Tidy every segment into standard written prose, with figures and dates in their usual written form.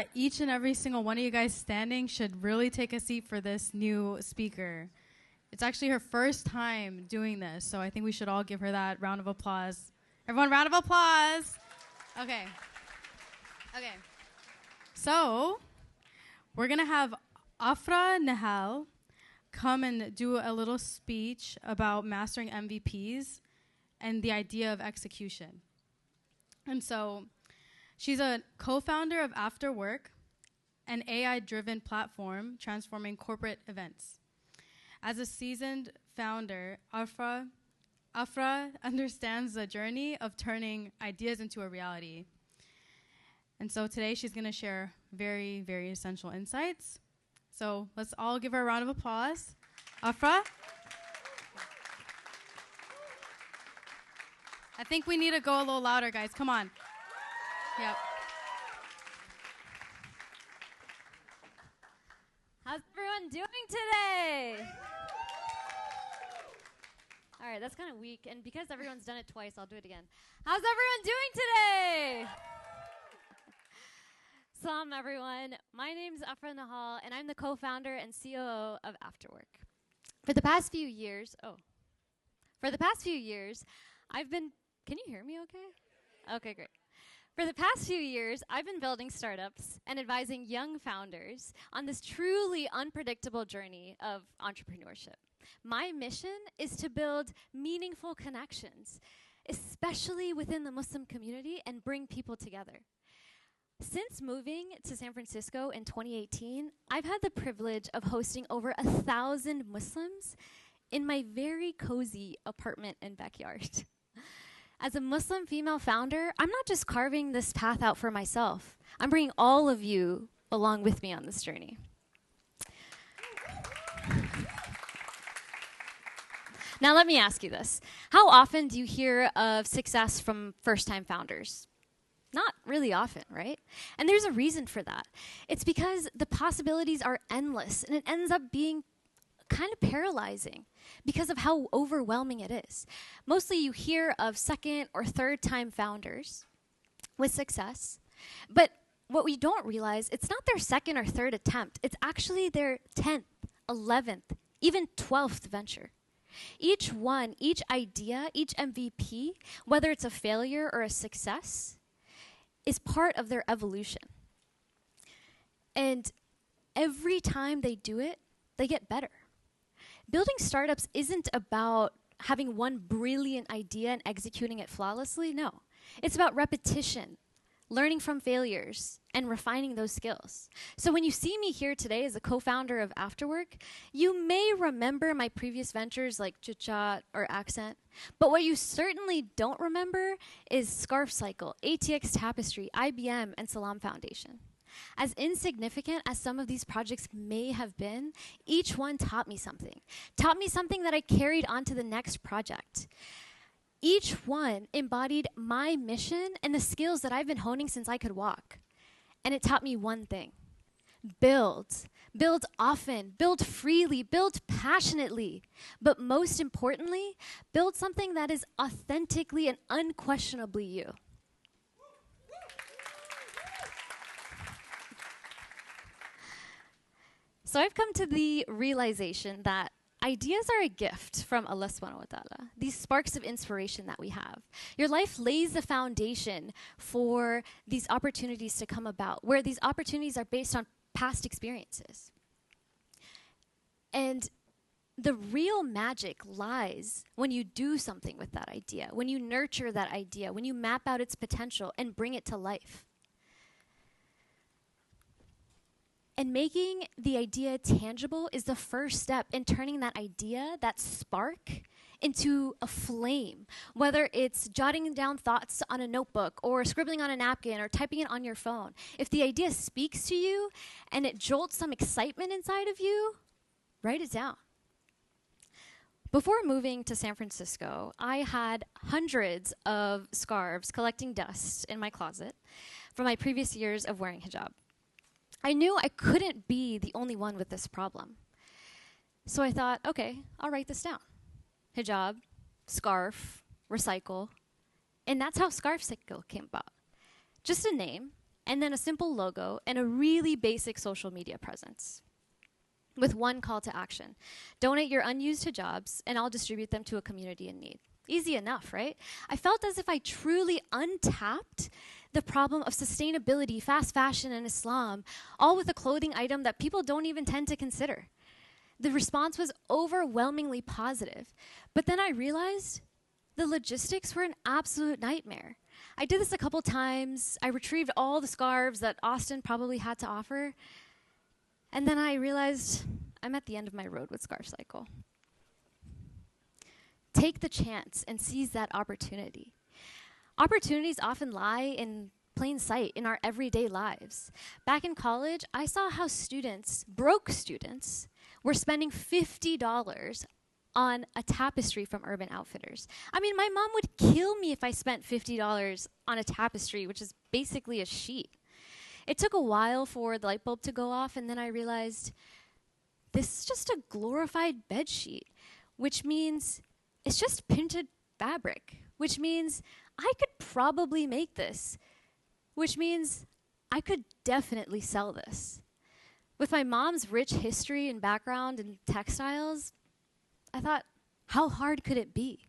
that each and every single one of you guys standing should really take a seat for this new speaker. It's actually her first time doing this, so I think we should all give her that round of applause. Everyone, round of applause. Okay. So, we're going to have Afra Nehal come and do a little speech about mastering MVPs and the idea of execution. And so, she's a co-founder of After Work, an AI-driven platform transforming corporate events. As a seasoned founder, Afra understands the journey of turning ideas into a reality. And so today she's going to share very, very essential insights. So let's all give her a round of applause. Afra? I think we need to go a little louder, guys. Come on. Yep. How's everyone doing today? All right, that's kind of weak. And because everyone's done it twice, I'll do it again. How's everyone doing today? Salam, everyone. My name's Afra Nehal, and I'm the co-founder and COO of Afterwork. For the past few years, I've been, can you hear me okay? Okay, great. For the past few years, I've been building startups and advising young founders on this truly unpredictable journey of entrepreneurship. My mission is to build meaningful connections, especially within the Muslim community, and bring people together. Since moving to San Francisco in 2018, I've had the privilege of hosting over 1,000 Muslims in my very cozy apartment and backyard. As a Muslim female founder, I'm not just carving this path out for myself. I'm bringing all of you along with me on this journey. Now let me ask you this. How often do you hear of success from first-time founders? Not really often, right? And there's a reason for that. It's because the possibilities are endless, and it ends up being kind of paralyzing because of how overwhelming it is. Mostly you hear of second or third time founders with success, but what we don't realize, it's not their second or third attempt. It's actually their 10th, 11th, even 12th venture. Each one, each idea, each MVP, whether it's a failure or a success, is part of their evolution. And every time they do it, they get better. Building startups isn't about having one brilliant idea and executing it flawlessly. No. It's about repetition, learning from failures, and refining those skills. So when you see me here today as a co-founder of Afterwork, you may remember my previous ventures like Chitchat or Accent, but what you certainly don't remember is Scarf Cycle, ATX Tapestry, IBM, and Salam Foundation. As insignificant as some of these projects may have been, each one taught me something that I carried on to the next project. Each one embodied my mission and the skills that I've been honing since I could walk. And it taught me one thing: build. Build often, build freely, build passionately. But most importantly, build something that is authentically and unquestionably you. So I've come to the realization that ideas are a gift from Allah subhanahu wa ta'ala, these sparks of inspiration that we have. Your life lays the foundation for these opportunities to come about, where these opportunities are based on past experiences. And the real magic lies when you do something with that idea, when you nurture that idea, when you map out its potential and bring it to life. And making the idea tangible is the first step in turning that idea, that spark, into a flame. Whether it's jotting down thoughts on a notebook or scribbling on a napkin or typing it on your phone. If the idea speaks to you and it jolts some excitement inside of you, write it down. Before moving to San Francisco, I had hundreds of scarves collecting dust in my closet from my previous years of wearing hijab. I knew I couldn't be the only one with this problem. So I thought, okay, I'll write this down. Hijab, scarf, recycle. And that's how Scarf Cycle came about. Just a name and then a simple logo and a really basic social media presence with one call to action. Donate your unused hijabs, and I'll distribute them to a community in need. Easy enough, right? I felt as if I truly untapped the problem of sustainability, fast fashion, and Islam, all with a clothing item that people don't even tend to consider. The response was overwhelmingly positive. But then I realized the logistics were an absolute nightmare. I did this a couple times. I retrieved all the scarves that Austin probably had to offer. And then I realized I'm at the end of my road with Scarf Cycle. Take the chance and seize that opportunity. Opportunities often lie in plain sight in our everyday lives. Back in college, I saw how students, broke students, were spending $50 on a tapestry from Urban Outfitters. I mean, my mom would kill me if I spent $50 on a tapestry, which is basically a sheet. It took a while for the light bulb to go off, and then I realized this is just a glorified bed sheet, which means it's just printed fabric, which means I could probably make this, which means I could definitely sell this. With my mom's rich history and background in textiles, I thought, how hard could it be?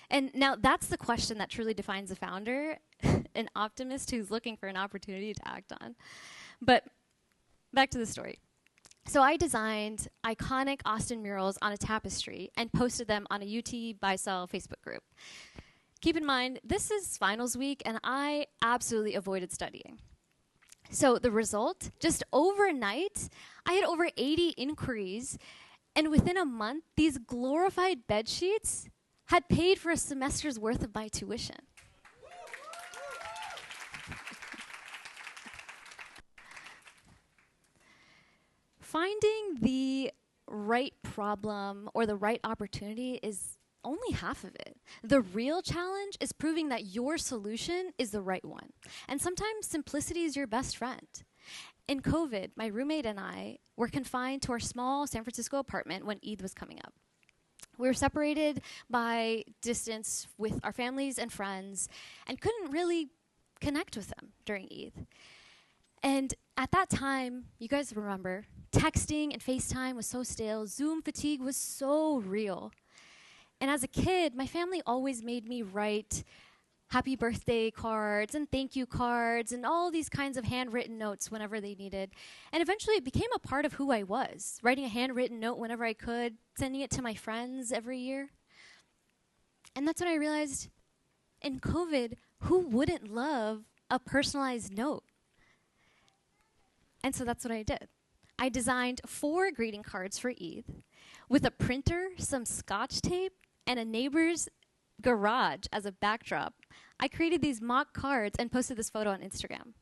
And now that's the question that truly defines a founder, an optimist who's looking for an opportunity to act on. But back to the story. So I designed iconic Austin murals on a tapestry and posted them on a UT Buy Sell Facebook group. Keep in mind, this is finals week, and I absolutely avoided studying. So the result, just overnight, I had over 80 inquiries, and within a month, these glorified bed sheets had paid for a semester's worth of my tuition. Finding the right problem or the right opportunity is only half of it. The real challenge is proving that your solution is the right one. And sometimes simplicity is your best friend. In COVID, my roommate and I were confined to our small San Francisco apartment when Eid was coming up. We were separated by distance with our families and friends and couldn't really connect with them during Eid. And at that time, you guys remember, texting and FaceTime was so stale. Zoom fatigue was so real. And as a kid, my family always made me write happy birthday cards and thank you cards and all these kinds of handwritten notes whenever they needed. And eventually it became a part of who I was, writing a handwritten note whenever I could, sending it to my friends every year. And that's when I realized, in COVID, who wouldn't love a personalized note? And so that's what I did. I designed 4 greeting cards for Eid with a printer, some Scotch tape, and a neighbor's garage as a backdrop. I created these mock cards and posted this photo on Instagram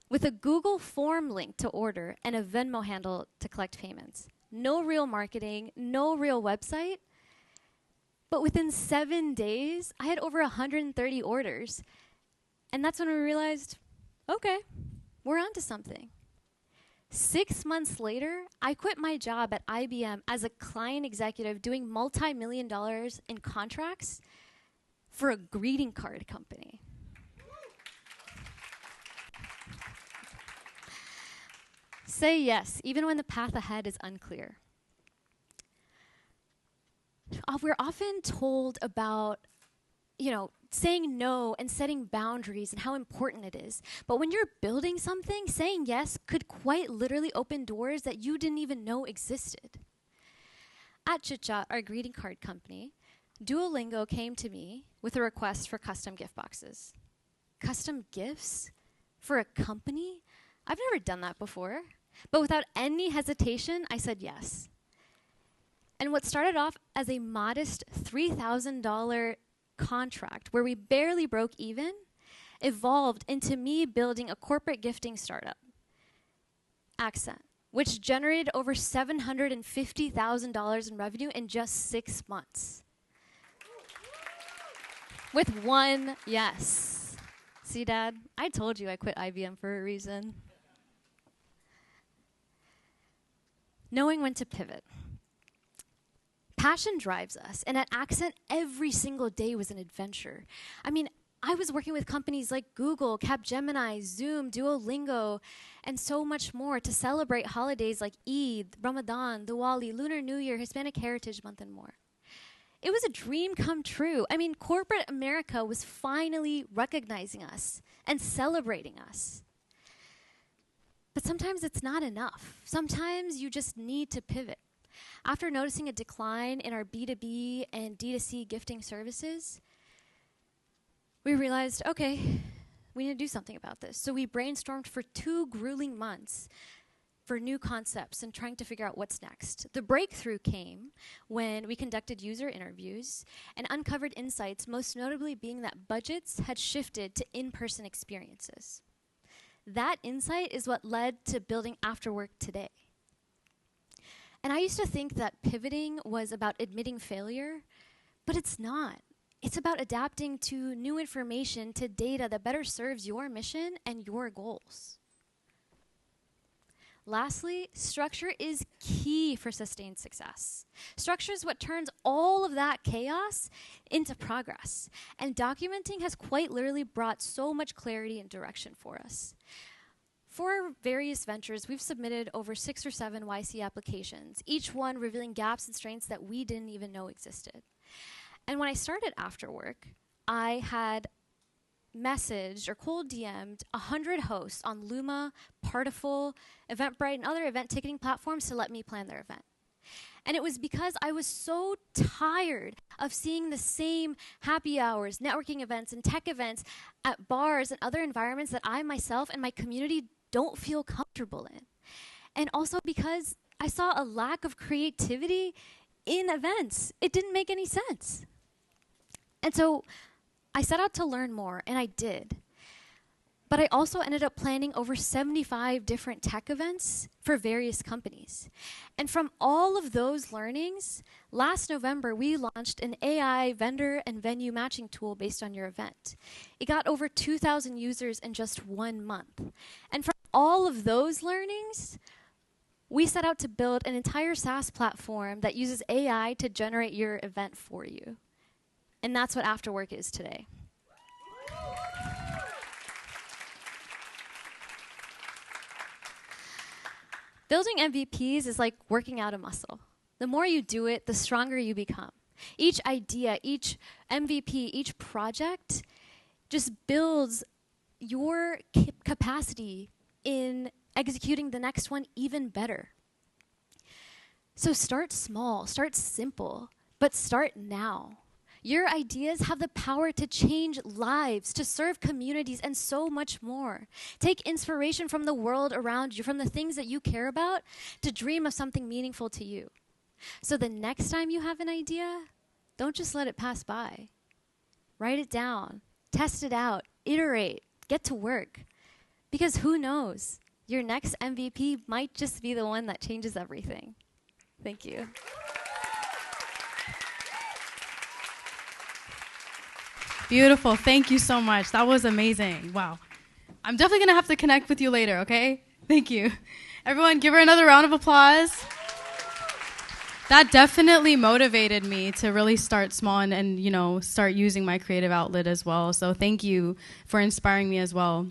with a Google form link to order and a Venmo handle to collect payments. No real marketing, no real website. But within 7 days, I had over 130 orders. And that's when we realized, okay, we're onto something. 6 months later, I quit my job at IBM as a client executive doing multi-million dollars in contracts for a greeting card company. Say yes, even when the path ahead is unclear. We're often told about, saying no and setting boundaries and how important it is. But when you're building something, saying yes could quite literally open doors that you didn't even know existed. At ChitChat, our greeting card company, Duolingo came to me with a request for custom gift boxes. Custom gifts for a company? I've never done that before. But without any hesitation, I said yes. And what started off as a modest $3,000 contract where we barely broke even evolved into me building a corporate gifting startup, Accent, which generated over $750,000 in revenue in just 6 months. With one yes. See, Dad, I told you I quit IBM for a reason. Knowing when to pivot. Passion drives us, and at Accent, every single day was an adventure. I mean, I was working with companies like Google, Capgemini, Zoom, Duolingo, and so much more to celebrate holidays like Eid, Ramadan, Diwali, Lunar New Year, Hispanic Heritage Month, and more. It was a dream come true. I mean, corporate America was finally recognizing us and celebrating us. But sometimes it's not enough. Sometimes you just need to pivot. After noticing a decline in our B2B and D2C gifting services, we realized, okay, we need to do something about this. So we brainstormed for 2 grueling months for new concepts and trying to figure out what's next. The breakthrough came when we conducted user interviews and uncovered insights, most notably being that budgets had shifted to in-person experiences. That insight is what led to building Afterwork today. And I used to think that pivoting was about admitting failure, but it's not. It's about adapting to new information, to data that better serves your mission and your goals. Lastly, structure is key for sustained success. Structure is what turns all of that chaos into progress. And documenting has quite literally brought so much clarity and direction for us. For our various ventures, we've submitted over 6 or 7 YC applications, each one revealing gaps and strengths that we didn't even know existed. And when I started Afterwork, I had messaged or cold DM'd 100 hosts on Luma, Partiful, Eventbrite, and other event ticketing platforms to let me plan their event. And it was because I was so tired of seeing the same happy hours, networking events, and tech events at bars and other environments that I myself and my community don't feel comfortable in. And also because I saw a lack of creativity in events. It didn't make any sense. And so I set out to learn more, and I did. But I also ended up planning over 75 different tech events for various companies. And from all of those learnings, last November, we launched an AI vendor and venue matching tool based on your event. It got over 2,000 users in just 1 month. And from all of those learnings, we set out to build an entire SaaS platform that uses AI to generate your event for you. And that's what Afterwork is today. Building MVPs is like working out a muscle. The more you do it, the stronger you become. Each idea, each MVP, each project just builds your capacity in executing the next one even better. So start small, start simple, but start now. Your ideas have the power to change lives, to serve communities, and so much more. Take inspiration from the world around you, from the things that you care about, to dream of something meaningful to you. So the next time you have an idea, don't just let it pass by. Write it down, test it out, iterate, get to work. Because who knows, your next MVP might just be the one that changes everything. Thank you. Beautiful. Thank you so much. That was amazing. Wow. I'm definitely going to have to connect with you later, okay? Thank you. Everyone, give her another round of applause. That definitely motivated me to really start small and start using my creative outlet as well. So thank you for inspiring me as well.